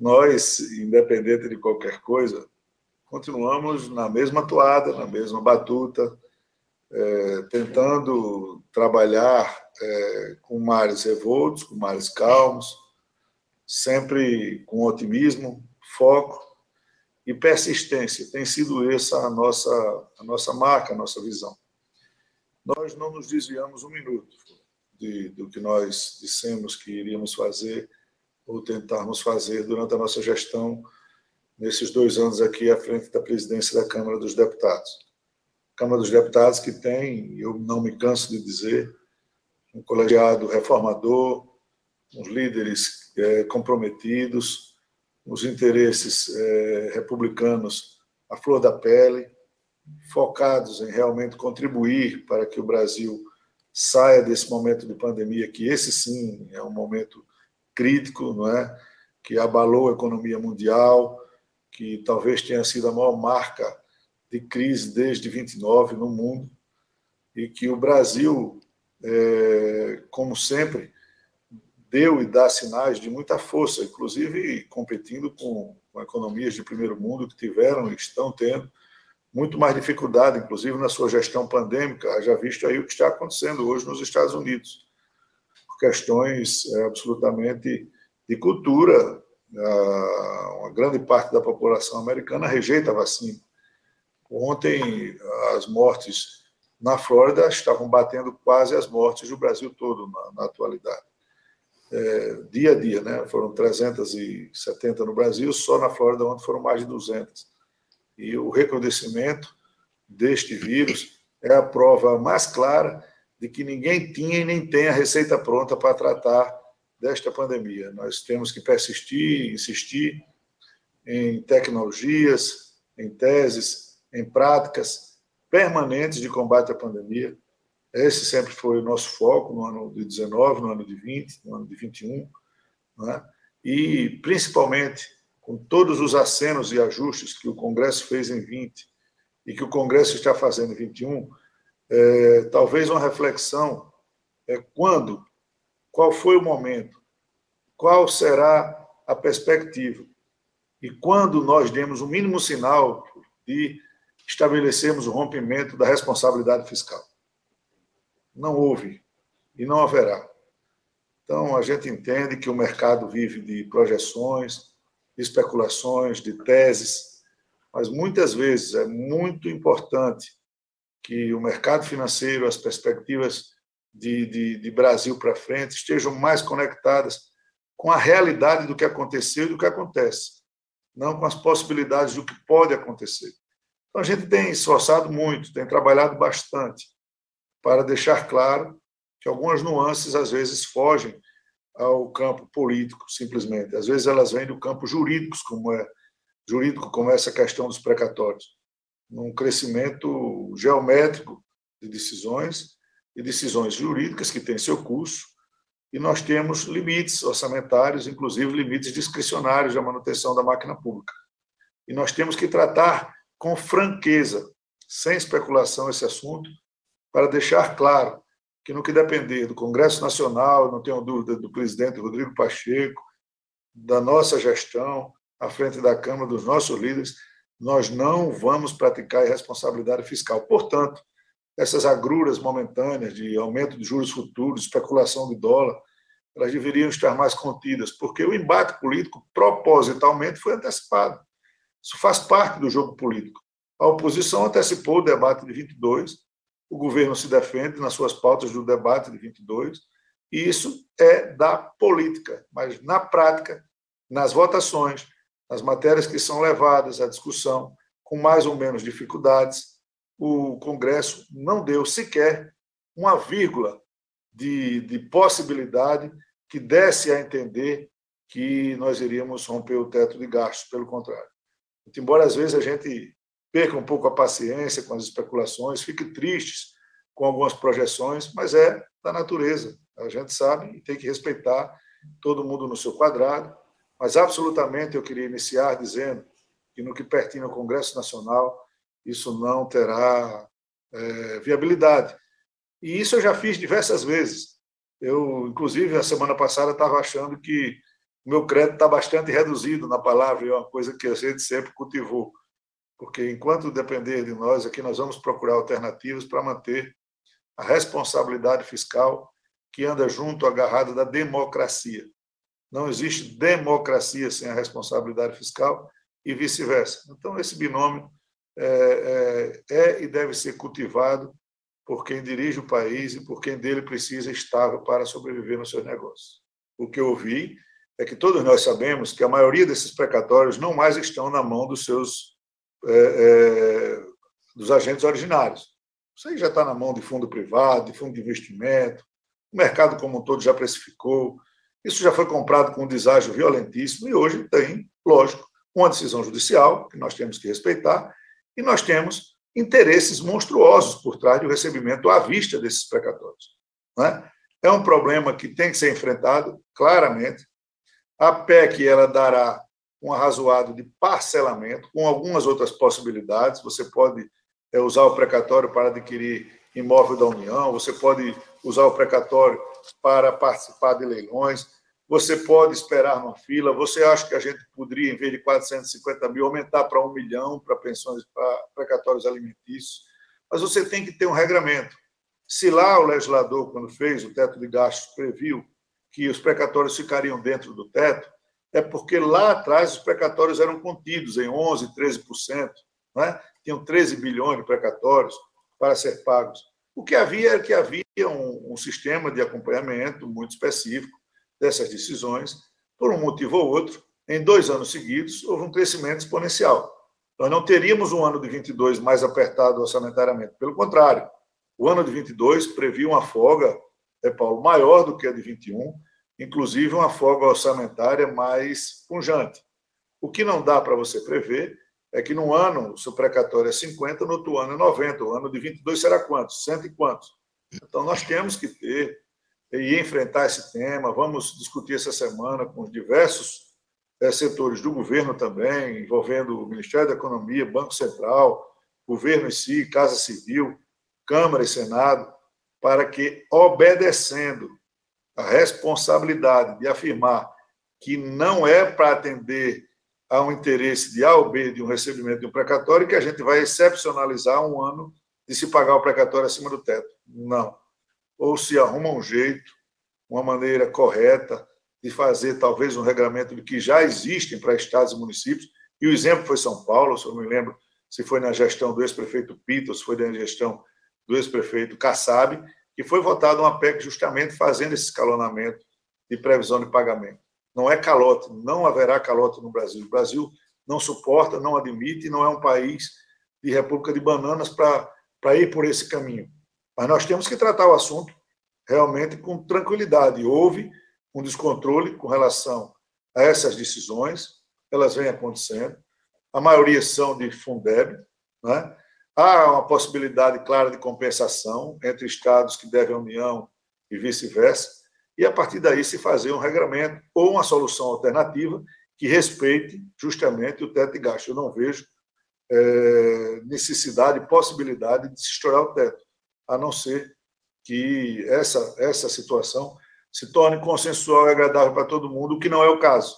nós, independente de qualquer coisa, continuamos na mesma toada, na mesma batuta, tentando trabalhar com mares revoltos, com mares calmos, sempre com otimismo, foco e persistência. Tem sido essa a nossa marca, a nossa visão. Nós não nos desviamos um minuto do que nós dissemos que iríamos fazer ou tentarmos fazer durante a nossa gestão nesses 2 anos aqui à frente da presidência da Câmara dos Deputados. Câmara dos Deputados que tem, eu não me canso de dizer, um colegiado reformador, uns líderes comprometidos, os interesses republicanos à flor da pele, focados em realmente contribuir para que o Brasil saia desse momento de pandemia, que esse sim é um momento crítico, não é? Que abalou a economia mundial, que talvez tenha sido a maior marca de crise desde 29 no mundo, e que o Brasil, como sempre, deu e dá sinais de muita força, inclusive competindo com economias de primeiro mundo que tiveram e estão tendo muito mais dificuldade, inclusive na sua gestão pandêmica, já visto aí o que está acontecendo hoje nos Estados Unidos, por questões absolutamente de cultura. Uma grande parte da população americana rejeita a vacina. Ontem, as mortes na Flórida estavam batendo quase as mortes do Brasil todo na atualidade. Dia a dia, né? Foram 370 no Brasil, só na Flórida ontem foram mais de 200. E o recrudescimento deste vírus é a prova mais clara de que ninguém tinha e nem tem a receita pronta para tratar desta pandemia. Nós temos que persistir, insistir em tecnologias, em teses, em práticas permanentes de combate à pandemia. Esse sempre foi o nosso foco no ano de 19, no ano de 20, no ano de 21, né? E, principalmente, com todos os acenos e ajustes que o Congresso fez em 20 e que o Congresso está fazendo em 21, talvez uma reflexão qual foi o momento, qual será a perspectiva e quando nós demos o mínimo sinal de estabelecermos o rompimento da responsabilidade fiscal. Não houve e não haverá. Então, a gente entende que o mercado vive de projeções, de especulações, de teses, mas muitas vezes é muito importante que o mercado financeiro, as perspectivas de Brasil para frente estejam mais conectadas com a realidade do que aconteceu e do que acontece, não com as possibilidades do que pode acontecer. Então, a gente tem esforçado muito, tem trabalhado bastante para deixar claro que algumas nuances, às vezes, fogem ao campo político, simplesmente. Às vezes, elas vêm do campo jurídico, como essa questão dos precatórios. Num crescimento geométrico de decisões e decisões jurídicas que têm seu curso, e nós temos limites orçamentários, inclusive limites discricionários da manutenção da máquina pública. E nós temos que tratar com franqueza, sem especulação, esse assunto, para deixar claro que, no que depender do Congresso Nacional, não tenho dúvida do presidente Rodrigo Pacheco, da nossa gestão, à frente da Câmara, dos nossos líderes, nós não vamos praticar irresponsabilidade fiscal. Portanto, essas agruras momentâneas de aumento de juros futuros, especulação de dólar, elas deveriam estar mais contidas, porque o embate político, propositalmente, foi antecipado. Isso faz parte do jogo político. A oposição antecipou o debate de 22, o governo se defende nas suas pautas do debate de 22, e isso é da política, mas na prática, nas votações, nas matérias que são levadas à discussão, com mais ou menos dificuldades, o Congresso não deu sequer uma vírgula de possibilidade que desse a entender que nós iríamos romper o teto de gastos, pelo contrário. Embora, às vezes, a gente perca um pouco a paciência com as especulações, fique tristes com algumas projeções, mas é da natureza. A gente sabe e tem que respeitar todo mundo no seu quadrado, mas absolutamente eu queria iniciar dizendo que, no que pertence ao Congresso Nacional, isso não terá viabilidade. E isso eu já fiz diversas vezes. Eu, inclusive, a semana passada estava achando que o meu crédito está bastante reduzido na palavra, é uma coisa que a gente sempre cultivou, porque enquanto depender de nós, aqui nós vamos procurar alternativas para manter a responsabilidade fiscal que anda junto, agarrada da democracia. Não existe democracia sem a responsabilidade fiscal e vice-versa. Então, esse binômio e deve ser cultivado por quem dirige o país e por quem dele precisa estável para sobreviver nos seus negócios. O que eu ouvi é que todos nós sabemos que a maioria desses precatórios não mais estão na mão dos dos agentes originários. Isso aí já está na mão de fundo privado, de fundo de investimento, o mercado como um todo já precificou, isso já foi comprado com um deságio violentíssimo e hoje tem, lógico, uma decisão judicial que nós temos que respeitar e nós temos interesses monstruosos por trás do recebimento à vista desses precatórios. Não é? É um problema que tem que ser enfrentado claramente. A PEC ela dará um arrazoado de parcelamento, com algumas outras possibilidades. Você pode usar o precatório para adquirir imóvel da União, você pode usar o precatório para participar de leilões, você pode esperar numa fila, você acha que a gente poderia, em vez de 450 mil, aumentar para 1 milhão para pensões, para precatórios alimentícios, mas você tem que ter um regramento. Se lá o legislador, quando fez o teto de gastos, previu que os precatórios ficariam dentro do teto, é porque lá atrás os precatórios eram contidos em 11%, 13%, né? Tinham 13 bilhões de precatórios para ser pagos. O que havia é que havia um sistema de acompanhamento muito específico dessas decisões, por um motivo ou outro, em 2 anos seguidos, houve um crescimento exponencial. Nós não teríamos um ano de 22 mais apertado orçamentariamente, pelo contrário, o ano de 22 previa uma folga, Paulo, maior do que a de 21, inclusive uma folga orçamentária mais pujante. O que não dá para você prever é que num ano o seu precatório é 50, no outro ano é 90, o ano de 22 será quantos? 100 e quantos? Então, nós temos que ter e enfrentar esse tema, vamos discutir essa semana com os diversos setores do governo também, envolvendo o Ministério da Economia, Banco Central, governo em si, Casa Civil, Câmara e Senado, para que, obedecendo a responsabilidade de afirmar que não é para atender a um interesse de A ou B de um recebimento de um precatório que a gente vai excepcionalizar um ano de se pagar o precatório acima do teto. Não. Ou se arruma um jeito, uma maneira correta de fazer talvez um regramento de que já existem para estados e municípios, e o exemplo foi São Paulo, se eu não me lembro se foi na gestão do ex-prefeito Pita, ou se foi na gestão do ex-prefeito Kassab, que foi votada uma PEC justamente fazendo esse escalonamento de previsão de pagamento. Não é calote, não haverá calote no Brasil. O Brasil não suporta, não admite, não é um país de república de bananas para ir por esse caminho. Mas nós temos que tratar o assunto realmente com tranquilidade. Houve um descontrole com relação a essas decisões, elas vêm acontecendo, a maioria são de Fundeb, né? Há uma possibilidade clara de compensação entre estados que devem à União e vice-versa, e a partir daí se fazer um regramento ou uma solução alternativa que respeite justamente o teto de gasto. Eu não vejo necessidade, possibilidade de se estourar o teto, a não ser que essa situação se torne consensual e agradável para todo mundo, o que não é o caso.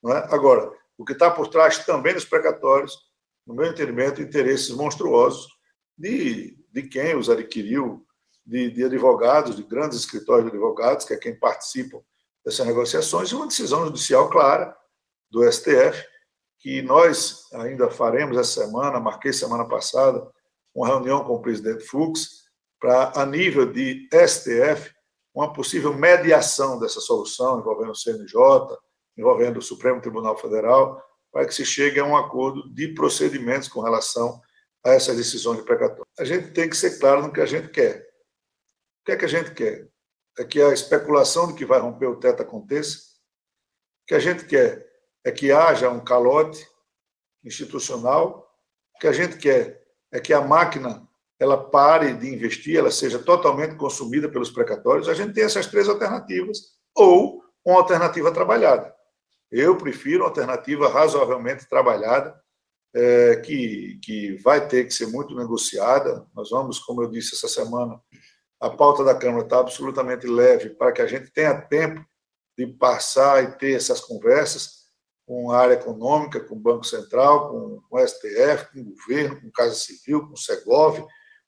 Não é? Agora, o que está por trás também dos precatórios, no meu entendimento, interesses monstruosos de quem os adquiriu, de advogados, de grandes escritórios de advogados, que é quem participam dessas negociações, e uma decisão judicial clara do STF, que nós ainda faremos essa semana, marquei semana passada, uma reunião com o presidente Fux, para, a nível de STF, uma possível mediação dessa solução, envolvendo o CNJ, envolvendo o Supremo Tribunal Federal, para que se chegue a um acordo de procedimentos com relação a essas decisões de precatório. A gente tem que ser claro no que a gente quer. O que é que a gente quer? É que a especulação de que vai romper o teto aconteça. O que a gente quer é que haja um calote institucional. O que a gente quer é que a máquina ela pare de investir, ela seja totalmente consumida pelos precatórios. A gente tem essas 3 alternativas, ou uma alternativa trabalhada. Eu prefiro uma alternativa razoavelmente trabalhada, que vai ter que ser muito negociada. Nós vamos, como eu disse essa semana, a pauta da Câmara está absolutamente leve para que a gente tenha tempo de passar e ter essas conversas com a área econômica, com o Banco Central, com o STF, com o governo, com a Casa Civil, com o Segov,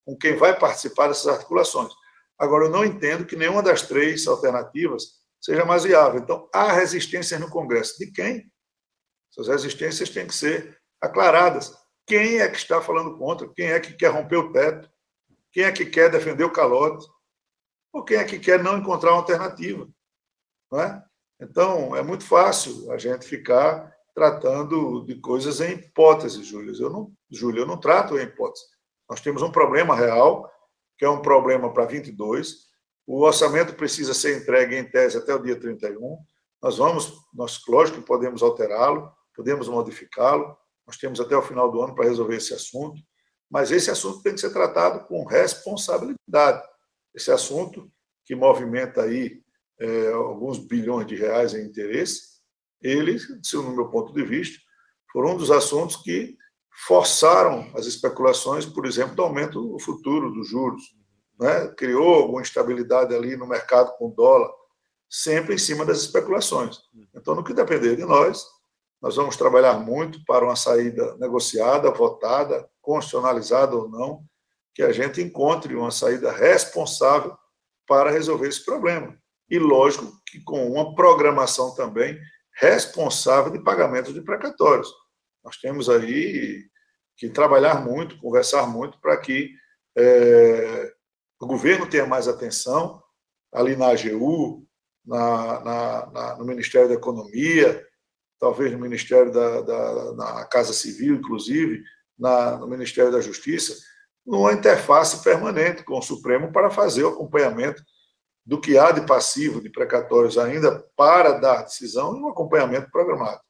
com quem vai participar dessas articulações. Agora, eu não entendo que nenhuma das três alternativas seja mais viável. Então, há resistências no Congresso. De quem? Essas resistências têm que ser aclaradas. Quem é que está falando contra? Quem é que quer romper o teto? Quem é que quer defender o calote? Ou quem é que quer não encontrar uma alternativa? Não é? Então, é muito fácil a gente ficar tratando de coisas em hipóteses, Júlio. Eu não trato em hipótese. Nós temos um problema real, que é um problema para 22. O orçamento precisa ser entregue, em tese, até o dia 31. Lógico que podemos alterá-lo, podemos modificá-lo. Nós temos até o final do ano para resolver esse assunto, mas esse assunto tem que ser tratado com responsabilidade. Esse assunto que movimenta aí alguns bilhões de reais em interesse, eles, no meu ponto de vista, foram um dos assuntos que forçaram as especulações, por exemplo, do aumento futuro dos juros, né? Criou alguma instabilidade ali no mercado com o dólar, sempre em cima das especulações. Então, no que depender de nós vamos trabalhar muito para uma saída negociada, votada, constitucionalizada ou não, que a gente encontre uma saída responsável para resolver esse problema. E, lógico, que com uma programação também responsável de pagamento de precatórios. Nós temos aí que trabalhar muito, conversar muito para que o governo tenha mais atenção ali na AGU, no Ministério da Economia, talvez no Ministério na Casa Civil, inclusive, no Ministério da Justiça, numa interface permanente com o Supremo para fazer o acompanhamento do que há de passivo, de precatórios ainda para dar decisão e um acompanhamento programado.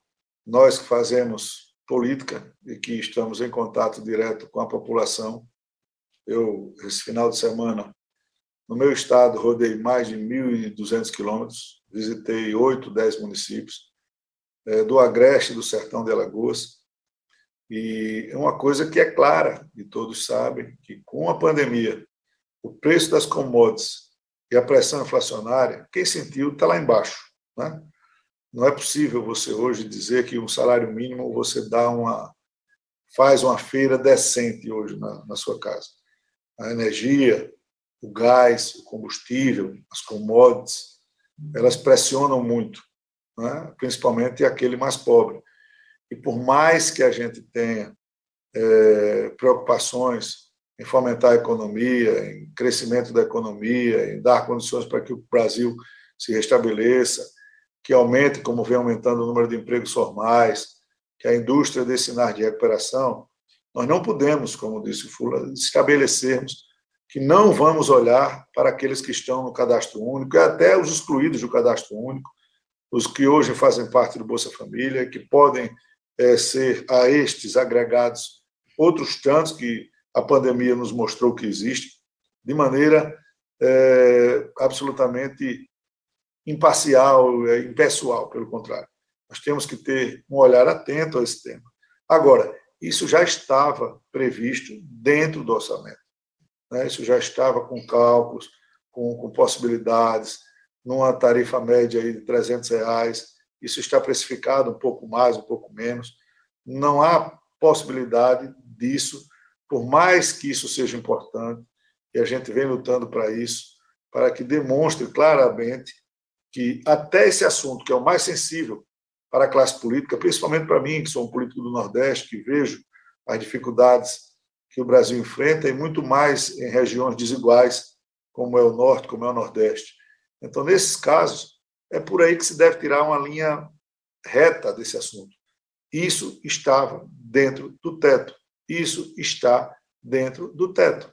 Nós que fazemos política e que estamos em contato direto com a população, esse final de semana, no meu estado, rodei mais de 1.200 quilômetros, visitei 8, 10 municípios, do Agreste, do Sertão de Alagoas, e é uma coisa que é clara, e todos sabem, que com a pandemia, o preço das commodities e a pressão inflacionária, quem sentiu está lá embaixo, né? Não é possível você hoje dizer que um salário mínimo você faz uma feira decente hoje na sua casa. A energia, o gás, o combustível, as commodities, elas pressionam muito, né? Principalmente aquele mais pobre. E por mais que a gente tenha preocupações em fomentar a economia, em crescimento da economia, em dar condições para que o Brasil se restabeleça, que aumente, como vem aumentando o número de empregos formais, que a indústria dê sinais de recuperação, nós não podemos, como disse o Fula, estabelecermos que não vamos olhar para aqueles que estão no cadastro único, e até os excluídos do cadastro único, os que hoje fazem parte do Bolsa Família, que podem ser a estes agregados outros tantos que a pandemia nos mostrou que existem, de maneira absolutamente imparcial, impessoal, pelo contrário. Nós temos que ter um olhar atento a esse tema. Agora, isso já estava previsto dentro do orçamento, né? Isso já estava com cálculos, com possibilidades, numa tarifa média aí de R$300, isso está precificado um pouco mais, um pouco menos. Não há possibilidade disso, por mais que isso seja importante, e a gente vem lutando para isso, para que demonstre claramente que até esse assunto, que é o mais sensível para a classe política, principalmente para mim, que sou um político do Nordeste, que vejo as dificuldades que o Brasil enfrenta, e muito mais em regiões desiguais, como é o Norte, como é o Nordeste. Então, nesses casos, é por aí que se deve tirar uma linha reta desse assunto. Isso estava dentro do teto. Isso está dentro do teto.